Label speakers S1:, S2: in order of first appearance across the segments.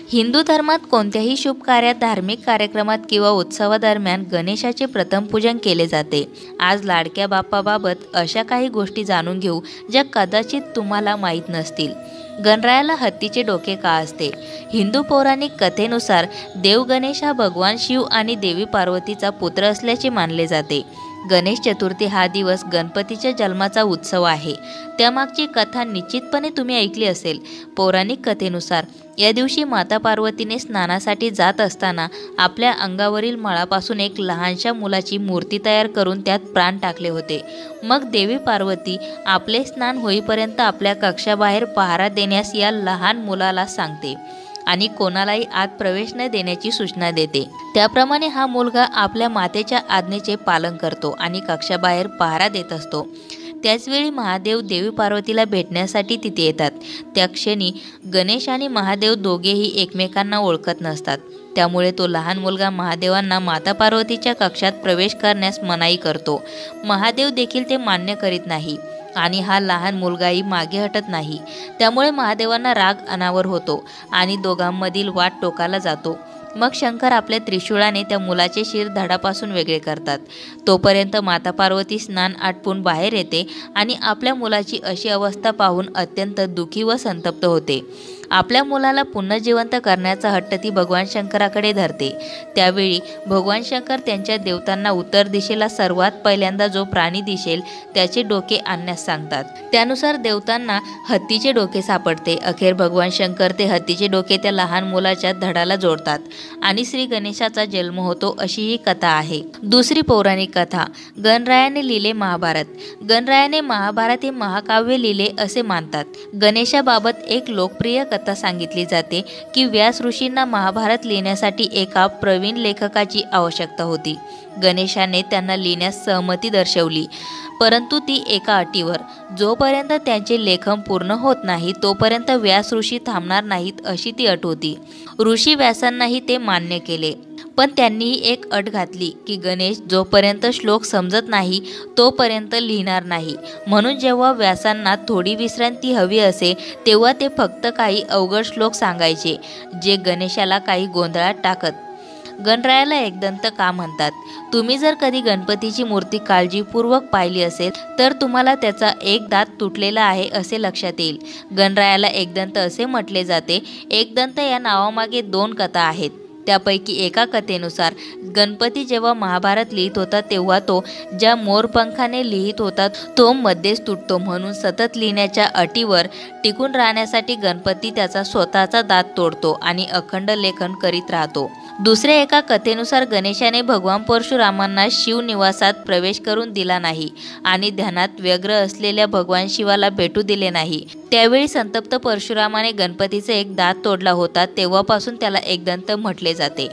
S1: हिंदू धर्मात कोणत्याही शुभ कार्यात, धार्मिक कार्यक्रमात किंवा उत्सवादरम्यान गणेशाचे प्रथम पूजन केले जाते। आज लाडक्या बाप्पाबाबत अशा काही गोष्टी जाणून घेऊ ज्या कदाचित तुम्हाला माहीत नसतील। गणरायाला हत्तीचे डोके का असते? हिंदू पौराणिक कथेनुसार देव गणेश हा भगवान शिव आणि देवी पार्वतीचा पुत्र असल्याचे मानले जाते। गणेश चतुर्थी हा दिवस गणपतीच्या जन्माचा उत्सव आहे। त्यामागची कथा निश्चितपणे तुम्ही ऐकली असेल। पौराणिक कथेनुसार या दिवशी माता पार्वतीने स्नानासाठी जात असताना आपल्या अंगावरील मळापासून एक लहानशा मुलाची मूर्ती तयार करून त्यात प्राण टाकले होते। मग देवी पार्वती आपले स्नान होईपर्यंत आपल्या कक्षाबाहेर पहारा देण्यास या लहान मुलाला सांगते आणि कोणालाही आत प्रवेश न देण्याची सूचना देते। त्याप्रमाणे हा मुलगा आपल्या मातेच्या आज्ञेचे पालन करतो आणि कक्षाबाहेर पहारा देत असतो। त्याचवेळी महादेव देवी पार्वतीला भेटण्यासाठी तिथे येतात। त्या क्षणी गणेश आणि महादेव दोघेही एकमेकांना ओळखत नसतात। त्यामुळे तो लहान मुलगा महादेवांना माता पार्वतीच्या कक्षात प्रवेश करण्यास मनाई करतो। महादेव देखील ते मान्य करीत नाही आणि हा लहान मुलगाही मागे हटत नाही। त्यामुळे महादेवांना राग अनावर होतो आणि दोघांमधील वाद टोकाला जातो। मग शंकर आपल्या त्रिशूळाने त्या मुलाचे शिर धडापासून वेगळे करतात। तोपर्यंत माता पार्वती स्नान आटपून बाहेर येते आणि आपल्या मुलाची अशी अवस्था पाहून अत्यंत दुःखी व संतप्त होते। आपल्या मुलाला पुन्हा जिवंत करण्याचा हट्ट ती भगवान शंकराकडे धरते। त्यावेळी भगवान शंकर त्यांच्या देवतांना उत्तर दिशेला सर्वात पहिल्यांदा जो प्राणी दिसेल त्याचे डोके आणण्यास सांगतात। त्यानुसार देवतांना हत्तीचे डोके सापडते। अखेर भगवान शंकर ते हत्तीचे डोके त्या लहान मुलाच्या धडाला जोडतात आणि श्री गणेशाचा जन्म होतो, अशी ही कथा आहे। दुसरी पौराणिक कथा, गणरायाने लिहिले महाभारत। गणरायाने महाभारत हे महाकाव्य लिहिले असे मानतात। गणेशाबाबत एक लोकप्रिय कथा सांगितली जाते की व्यास ऋषींना महाभारत लिहिण्यासाठी एका प्रवीण लेखकाची आवश्यकता होती। गणेशाने त्यांना लिहिण्यास सहमती दर्शवली, परंतु ती एका अटीवर, जोपर्यंत त्यांचे लेखन पूर्ण होत नाही तोपर्यंत व्यास ऋषी थांबणार नाहीत, अशी ती अट होती। ऋषी व्यासांनाही ते मान्य केले, पण त्यांनीही एक अट घातली की गणेश जोपर्यंत श्लोक समजत नाही तोपर्यंत लिहिणार नाही। म्हणून जेव्हा व्यासांना थोडी विश्रांती हवी असे तेव्हा ते फक्त काही अवघड श्लोक सांगायचे, जे गणेशाला काही गोंधळात टाकत। गणरायाला एकदंत का म्हणतात? तुम्ही जर कधी गणपतीची मूर्ती काळजीपूर्वक पाहिली असेल तर तुम्हाला त्याचा एक दात तुटलेला आहे असे लक्षात येईल। गणरायाला एकदंत असे म्हटले जाते। एकदंत या नावामागे दोन कथा आहेत। त्यापैकी एका कथेनुसार गणपती जेव्हा महाभारत लिहित होता तेव्हा तो ज्या मोरपंखाने लिहित होता तो मध्येच तुटतो, म्हणून सतत लिहिण्याच्या अटीवर टिकून राहण्यासाठी गणपती त्याचा स्वतःचा दात तोडतो आणि अखंड लेखन करीत राहतो। दुसऱ्या एका कथेनुसार गणेशाने भगवान परशुरामांना शिवनिवासात प्रवेश करून दिला नाही आणि ध्यानात व्यग्र असलेल्या भगवान शिवाला भेटू दिले नाही। त्यावेळी संतप्त परशुरामाने गणपतीचा एक दात तोडला होता। तेव्हापासून त्याला एकदंत म्हटले जाते।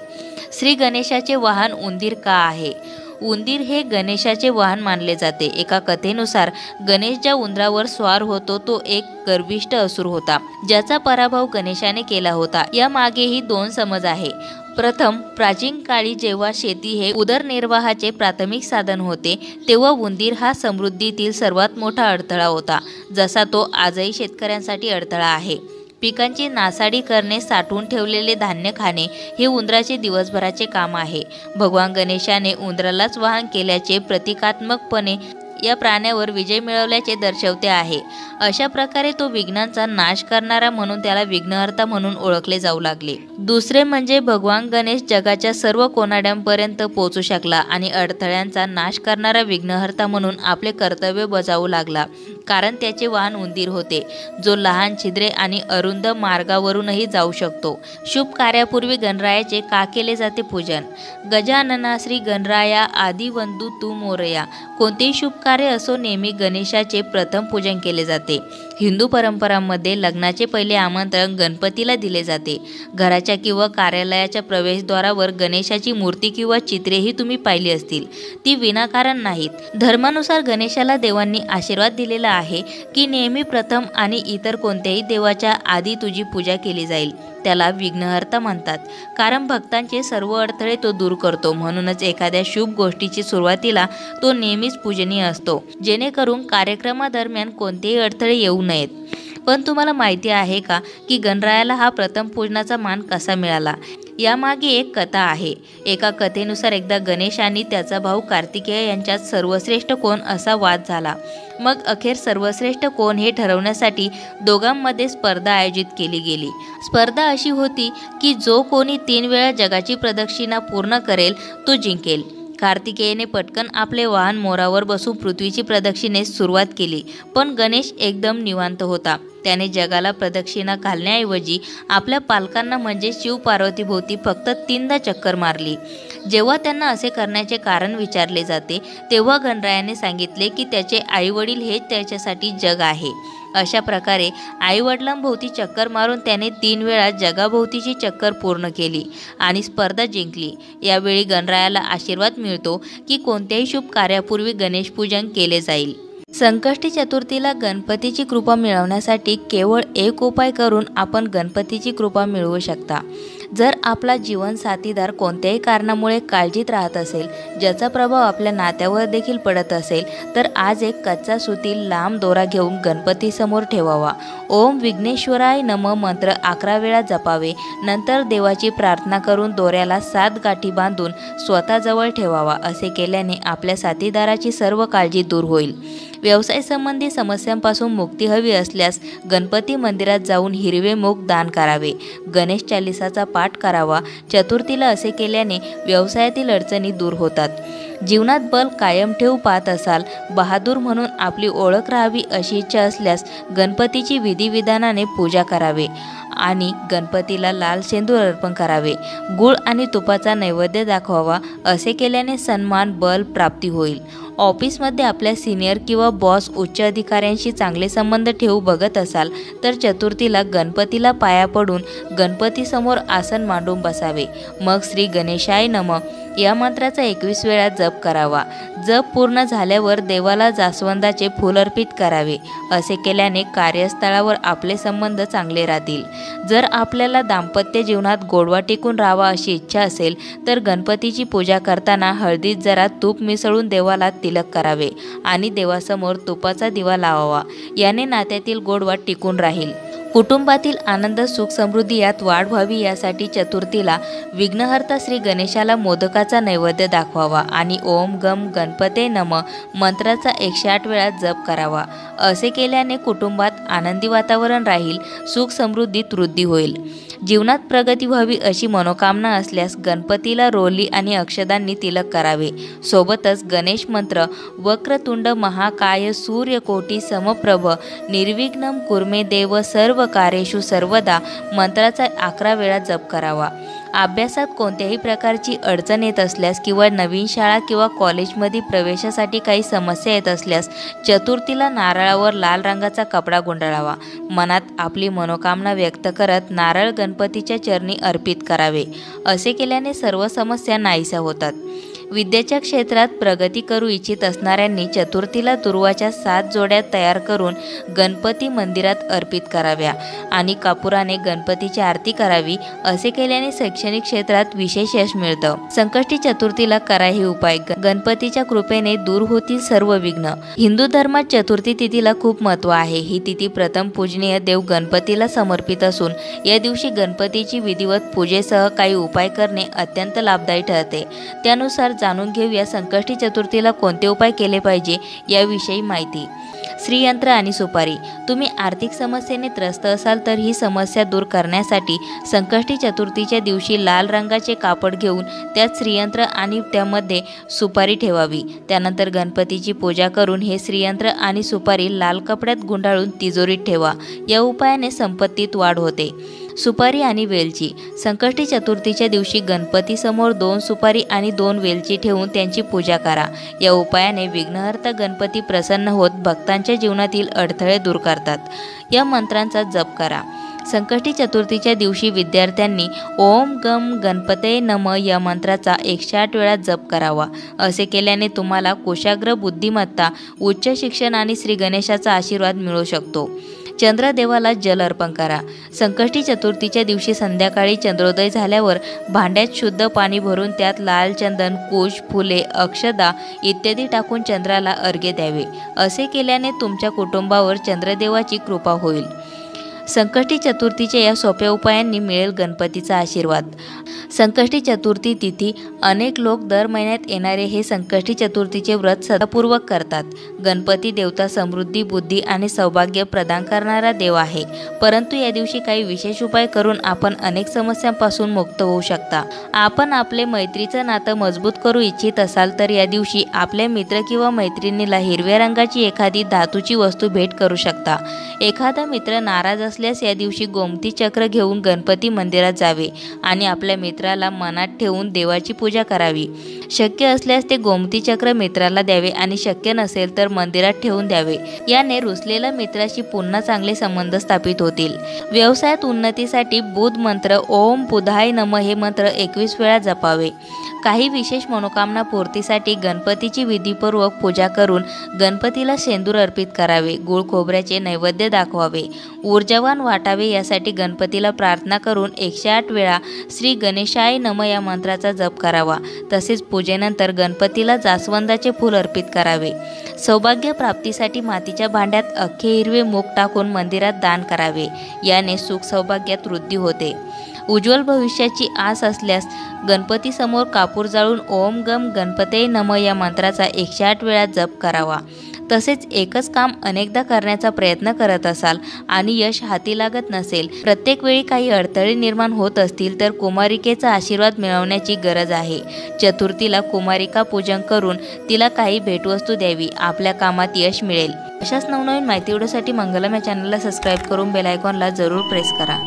S1: श्री गणेशाचे वाहन उंदीर का आहे? उंदीर हे गणेशाचे वाहन मानले जाते। एका कथेनुसार गणेश ज्या उंदरावर स्वार होतो तो एक गर्विष्ठ असुर होता, ज्याचा पराभव गणेशाने केला होता। या मागेही दोन समज आहे। प्रथम, प्राचीन काळी जेव्हा शेती हे उदरनिर्वाहाचे प्राथमिक साधन होते तेव्हा उंदीर हा समृद्धीतील सर्वात मोठा अडथळा होता, जसा तो आजही शेतकऱ्यांसाठी अडथळा आहे। पिकांची नासाडी करणे, साठवून ठेवलेले धान्य खाणे हे उंदराचे दिवसभराचे काम आहे। भगवान गणेशाने उंदरालाच वाहन केल्याचे प्रतिकात्मकपणे या प्राण्यावर विजय मिळवल्याचे दर्शवते आहे। अशा प्रकारे तो विघ्नांचा नाश करणारा म्हणून त्याला विघ्नहर्ता म्हणून ओळखले जाऊ लागले। दुसरे म्हणजे भगवान गणेश जगाच्या सर्व कोनाड्यांपर्यंत पोहोचू शकला आणि अडथळ्यांचा नाश करणारा विघ्नहर्ता म्हणून आपले कर्तव्य बजावू लागला, कारण त्याचे वाहन उंदीर होते, जो लहान छिद्रे आणि अरुंद मार्गावरूनही जाऊ शकतो। शुभ कार्यापूर्वी गणरायाचे का केले जाते पूजन? गजानना श्री गणराया आदि वंदू तू मोरया। कोणतेही शुभ कार्य असो, नेहमी गणेशाचे प्रथम पूजन केले जाते। हिंदू परंपरांमध्ये लग्नाचे पहिले आमंत्रण गणपतीला दिले जाते। घराच्या किंवा कार्यालयाच्या प्रवेशद्वारावर गणेशाची मूर्ती किंवा चित्रेही तुम्ही पाहिली असतील। ती विनाकारण नाहीत। धर्मानुसार गणेशाला देवांनी आशीर्वाद दिलेला आहे की नेहमी प्रथम आणि इतर कोणत्याही देवाच्या आधी तुझी पूजा केली जाईल। त्याला विघ्नहर्ता म्हणतात, कारण भक्तांचे सर्व अडथळे तो दूर करतो। म्हणूनच एखाद्या शुभ गोष्टीची सुरुवातीला तो नेहमीच पूजनीय असतो, जेणेकरून कार्यक्रमादरम्यान कोणतेही अडथळे येऊ नयेत। पण तुम्हाला माहिती आहे का की गणरायाला हा प्रथम पूजनाचा मान कसा मिळाला? यामागे एक कथा आहे. एका कथेनुसार एकदा गणेश आणि त्याचा भाऊ कार्तिकेय यांच्यात सर्वश्रेष्ठ कोण असा वाद झाला. मग अखेर सर्वश्रेष्ठ कोण हे ठरवण्यासाठी दोघांमध्ये स्पर्धा आयोजित केली गेली. स्पर्धा अशी होती की जो कोणी 3 वेळा जगाची प्रदक्षिणा पूर्ण करेल तो जिंकेल. कार्तिकेयने पटकन आपले वाहन मोरावर बसून पृथ्वीची प्रदक्षिणेस सुरुवात केली. पण गणेश एकदम निवांत होता. त्याने जगाला प्रदक्षिणा घालण्याऐवजी आपल्या पालकांना म्हणजे शिव पार्वतीभोवती फक्त 3दा चक्कर मारली. जेव्हा त्यांना असे करण्याचे कारण विचारले जाते तेव्हा गणरायाने सांगितले की त्याचे आईवडील हेच त्याच्यासाठी जग आहे. अशा प्रकारे आईवडिलांभोवती चक्कर मारून त्याने 3 वेळा जगाभोवतीची चक्कर पूर्ण केली आणि स्पर्धा जिंकली. यावेळी गणरायाला आशीर्वाद मिळतो की कोणत्याही शुभ कार्यापूर्वी गणेशपूजन केले जाईल. संकष्टी चतुर्थीला गणपतीची कृपा मिळवण्यासाठी केवळ एक उपाय करून आपण गणपतीची कृपा मिळवू शकता. जर आपला जीवनसाथीदार कोणत्याही कारणामुळे काळजीत राहत असेल, ज्याचा प्रभाव आपल्या नात्यावर देखील पडत असेल, तर आज एक कच्चा सुती लांब दोरा घेऊन गणपतीसमोर ठेवावा. ओम विघ्नेश्वराय नमः मंत्र 11 वेळा जपावे. नंतर देवाची प्रार्थना करून दोऱ्याला 7 गाठी बांधून स्वतःजवळ ठेवावा. असे केल्याने आपल्या साथीदाराची सर्व काळजी दूर होईल. व्यवसाय संबंधी समस्यांपासून मुक्ती हवी असल्यास गणपती मंदिरात जाऊन हिरवे मूग दान करावे. गणेश चालिसाचा पाठ करावा. चतुर्थीला असे केल्याने व्यवसायातील अडचणी दूर होतात. जीवनात बल कायम ठेवू पाहत असाल, बहादूर म्हणून आपली ओळख राहावी अशी इच्छा असल्यास गणपतीची विधिविधानाने पूजा करावे आणि गणपतीला लाल शेंदूर अर्पण करावे. गूळ आणि तुपाचा नैवेद्य दाखवावा. असे केल्याने सन्मान बल प्राप्ती होईल. ऑफिसमध्ये आपल्या सिनियर किंवा बॉस उच्च अधिकाऱ्यांशी चांगले संबंध ठेवू बघत असाल तर चतुर्थीला गणपतीला पाया पडून गणपतीसमोर आसन मांडून बसावे. मग श्री गणेशाय नमः या मंत्राचा 21 वेळा जप करावा. जप पूर्ण झाल्यावर देवाला जास्वंदाचे फूल अर्पित करावे. असे केल्याने कार्यस्थळावर आपले संबंध चांगले राहतील. जर आपल्याला दाम्पत्य जीवनात गोडवा टिकून राहावा अशी इच्छा असेल तर गणपतीची पूजा करताना हळदीत जरा तूप मिसळून देवाला तिलक करावे आणि देवासमोर तुपाचा दिवा लावावा. याने नात्यातील गोडवा टिकून राहील. कुटुंबातील आनंद सुख समृद्धी यात वाढ व्हावी यासाठी चतुर्थीला विघ्नहर्ता श्री गणेशाला मोदकाचा नैवेद्य दाखवावा आणि ओम गम गणपते नमः मंत्राचा 108 वेळा जप करावा. असे केल्याने कुटुंबात आनंदी वातावरण राहील. सुख समृद्धीत वृद्धी होईल. जीवनात प्रगती व्हावी अशी मनोकामना असल्यास गणपतीला रोली आणि अक्षदांनी तिलक करावे. सोबतच गणेश मंत्र वक्रतुंड महाकाय सूर्यकोटी समप्रभ निर्विघ्नं कुर्मे देव सर्व कार्येषु सर्वदा मंत्राचा 11 वेळा जप करावा. अभ्यासात कोणत्याही प्रकारची अडचण येत असल्यास किंवा नवीन शाळा किंवा कॉलेजमध्ये प्रवेशासाठी काही समस्या येत असल्यास चतुर्थीला नारळावर लाल रंगाचा कपडा गुंडाळावा. मनात आपली मनोकामना व्यक्त करत नारळ गणपतीच्या चरणी अर्पित करावे. असे केल्याने सर्व समस्या नाहीशा होतात. विद्येच्या क्षेत्रात प्रगती करू इच्छित असणाऱ्यांनी चतुर्थीला दुर्वाच्या 7 जोड्या तयार करून गणपती मंदिरात अर्पित कराव्या आणि कापुराने गणपतीची आरती करावी. असे केल्याने शैक्षणिक क्षेत्रात विशेष यश मिळतं. संकष्टी चतुर्थीला करा हे उपाय. गणपतीच्या कृपेने दूर होतील सर्व विघ्न. हिंदू धर्मात चतुर्थी तिथीला खूप महत्त्व आहे. ही तिथी प्रथम पूजनीय देव गणपतीला समर्पित असून या दिवशी गणपतीची विधिवत पूजेसह काही उपाय करणे अत्यंत लाभदायी ठरते. त्यानुसार जाणून घेऊया संकष्टी चतुर्थीला कोणते उपाय केले पाहिजे याविषयी माहिती. श्रीयंत्र आणि सुपारी. तुम्ही आर्थिक समस्येने त्रस्त असाल तर ही समस्या दूर करण्यासाठी संकष्टी चतुर्थीच्या दिवशी लाल रंगाचे कापड घेऊन त्यात श्रीयंत्र आणि त्यामध्ये सुपारी ठेवावी. त्यानंतर गणपतीची पूजा करून हे श्रीयंत्र आणि सुपारी लाल कपड्यात गुंडाळून तिजोरीत ठेवा. या उपायाने संपत्तीत वाढ होते. सुपारी आणि वेलची. संकष्टी चतुर्थीच्या दिवशी गणपतीसमोर 2 सुपारी आणि 2 वेलची ठेवून त्यांची पूजा करा. या उपायाने विघ्नहर्ता गणपती प्रसन्न होत भक्तांच्या जीवनातील अडथळे दूर करतात. या मंत्रांचा जप करा. संकष्टी चतुर्थीच्या दिवशी विद्यार्थ्यांनी ओम गम गणपते नमः या मंत्राचा 108 वेळा जप करावा. असे केल्याने तुम्हाला कुशाग्र बुद्धिमत्ता, उच्च शिक्षण आणि श्री गणेशाचा आशीर्वाद मिळू शकतो. चंद्रदेवाला जल अर्पण करा. संकष्टी चतुर्थीच्या दिवशी संध्याकाळी चंद्रोदय झाल्यावर भांड्यात शुद्ध पाणी भरून त्यात लाल चंदन, कुश, फुले, अक्षदा इत्यादी टाकून चंद्राला अर्घ्य द्यावे. असे केल्याने तुमच्या कुटुंबावर चंद्रदेवाची कृपा होईल. संकष्टी चतुर्थीच्या या सोप्या उपायांनी मिळेल गणपतीचा आशीर्वाद। संकष्टी चतुर्थी तिथी अनेक लोक दर महिन्यात येणारे हे संकष्टी चतुर्थीचे व्रत श्रद्धापूर्वक करतात। गणपती देवता समृद्धी, बुद्धी आणि सौभाग्य प्रदान करणारा देव आहे, परंतु या दिवशी काही विशेष उपाय करून आपण अनेक समस्यांपासून मुक्त होऊ शकता। आपण आपले मैत्रीचं नातं मजबूत करू इच्छित असाल तर या दिवशी आपल्या मित्र किंवा मैत्रिणीला हिरव्या रंगाची एखादी धातूची वस्तू भेट करू शकता। एखादा मित्र नाराज असल्यास या दिवशी गोमती चक्र घेऊन गणपती मंदिरात जावे आणि आपल्या मित्राला मनात ठेवून देवाची पूजा करावी। शक्य असल्यास ते गोमती चक्र मित्राला द्यावे आणि शक्य नसेल तर मंदिरात ठेवून द्यावे। याने रुसलेल्या मित्राशी पुन्हा चांगले संबंध स्थापित होतील। व्यवसायात उन्नतीसाठी बुध मंत्र ओम बुधाय नमः हे मंत्र 21 वेळा जपावे। काही विशेष मनोकामना पूर्तीसाठी गणपतीची विधीपूर्वक पूजा करून गणपतीला शेंदूर अर्पित करावे। गुळ खोबऱ्याचे नैवेद्य दाखवावे, ऊर्जावान वाटावे। यासाठी गणपतीला प्रार्थना करून 108 वेळा श्री गणेशाय नमः या मंत्राचा जप करावा। तसेच पूजेनंतर गणपतीला जास्वंदाचे फूल अर्पित करावे। सौभाग्य प्राप्तीसाठी मातीच्या भांड्यात अख्खे हिरवे मूग टाकून मंदिरात दान करावे। याने सुख सौभाग्यात वृद्धी होते। उज्ज्वल भविष्याची आस असल्यास गणपतीसमोर कापूर जाळून ओम गम गणपते नमः या मंत्राचा 108 वेळा जप करावा। तसेच एकच काम अनेकदा करण्याचा प्रयत्न करत असाल आणि यश हाती लागत नसेल, प्रत्येक वेळी काही अडथळे निर्माण होत असतील तर कुमारिकेचा आशीर्वाद मिळवण्याची गरज आहे। चतुर्थीला कुमारिका पूजन करून तिला काही भेटवस्तू द्यावी, आपल्या कामात यश मिळेल। अशाच नवनवीन माहिती व्हिडिओसाठी मंगलम या चॅनलला सबस्क्राईब करून बेल आयकॉनला जरूर प्रेस करा।